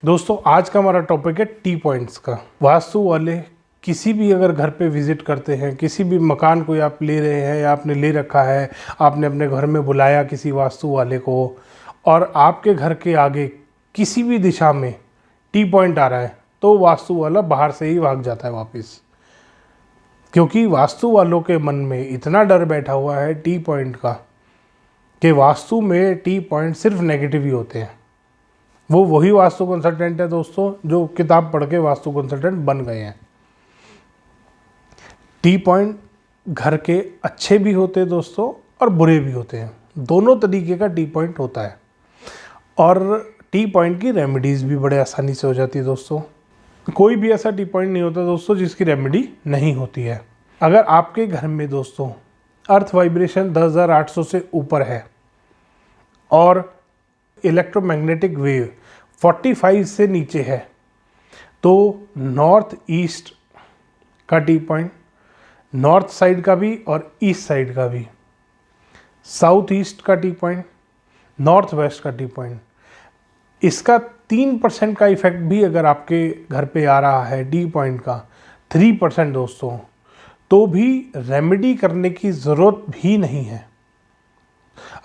दोस्तों आज का हमारा टॉपिक है टी पॉइंट्स का। वास्तु वाले किसी भी अगर घर पे विजिट करते हैं, किसी भी मकान को आप ले रहे हैं या आपने ले रखा है, आपने अपने घर में बुलाया किसी वास्तु वाले को और आपके घर के आगे किसी भी दिशा में टी पॉइंट आ रहा है तो वास्तु वाला बाहर से ही भाग जाता है वापस, क्योंकि वास्तु वालों के मन में इतना डर बैठा हुआ है टी पॉइंट का कि वास्तु में टी पॉइंट सिर्फ नेगेटिव ही होते हैं। वो वही वास्तु कंसल्टेंट है दोस्तों जो किताब पढ़ के वास्तु कंसल्टेंट बन गए हैं। टी पॉइंट घर के अच्छे भी होते हैं दोस्तों और बुरे भी होते हैं, दोनों तरीके का टी पॉइंट होता है। और टी पॉइंट की रेमेडीज़ भी बड़े आसानी से हो जाती है दोस्तों। कोई भी ऐसा टी पॉइंट नहीं होता दोस्तों जिसकी रेमेडी नहीं होती है। अगर आपके घर में दोस्तों अर्थ वाइब्रेशन 10,800 से ऊपर है और इलेक्ट्रोमैग्नेटिक वेव 45 से नीचे है तो नॉर्थ ईस्ट का टी पॉइंट, नॉर्थ साइड का भी और ईस्ट साइड का भी, साउथ ईस्ट का टी पॉइंट, नॉर्थ वेस्ट का टी पॉइंट, इसका 3% का इफेक्ट भी अगर आपके घर पे आ रहा है टी पॉइंट का 3% दोस्तों, तो भी रेमेडी करने की ज़रूरत भी नहीं है।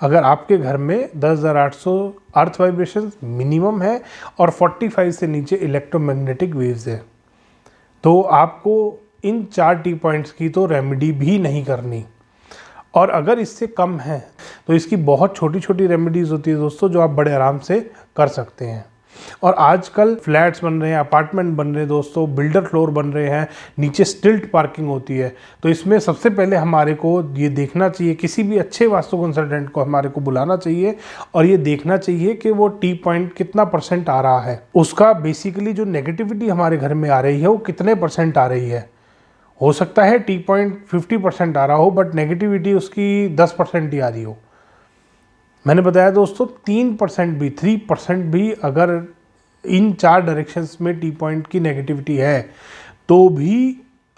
अगर आपके घर में 10,800 अर्थ वाइब्रेशन मिनिमम है और 45 से नीचे इलेक्ट्रोमैग्नेटिक वेव्स है तो आपको इन 4 टी पॉइंट्स की तो रेमेडी भी नहीं करनी। और अगर इससे कम है तो इसकी बहुत छोटी छोटी रेमेडीज़ होती है दोस्तों जो आप बड़े आराम से कर सकते हैं। और आजकल फ्लैट्स बन रहे हैं, अपार्टमेंट बन रहे हैं दोस्तों, बिल्डर फ्लोर बन रहे हैं, नीचे स्टिल्ट पार्किंग होती है। तो इसमें सबसे पहले हमारे को ये देखना चाहिए, किसी भी अच्छे वास्तु कंसल्टेंट को हमारे को बुलाना चाहिए और ये देखना चाहिए कि वो टी पॉइंट कितना % आ रहा है, उसका बेसिकली जो नेगेटिविटी हमारे घर में आ रही है वो कितने % आ रही है। हो सकता है टी पॉइंट 50% आ रहा हो बट नेगेटिविटी उसकी 10% ही आ रही हो। मैंने बताया दोस्तों 3% भी 3% भी अगर इन 4 डायरेक्शंस में टी पॉइंट की नेगेटिविटी है तो भी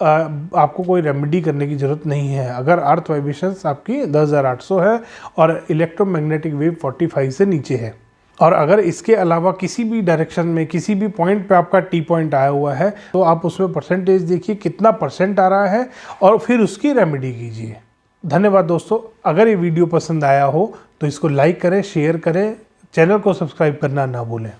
आपको कोई रेमेडी करने की ज़रूरत नहीं है। अगर अर्थ वाइब्रेशंस आपकी 10,800 है और इलेक्ट्रोमैग्नेटिक वेव 45 से नीचे है, और अगर इसके अलावा किसी भी डायरेक्शन में किसी भी पॉइंट पे आपका टी पॉइंट आया हुआ है तो आप उसमें परसेंटेज देखिए कितना % आ रहा है और फिर उसकी रेमेडी कीजिए। धन्यवाद दोस्तों। अगर ये वीडियो पसंद आया हो तो इसको लाइक करें, शेयर करें, चैनल को सब्सक्राइब करना ना भूलें।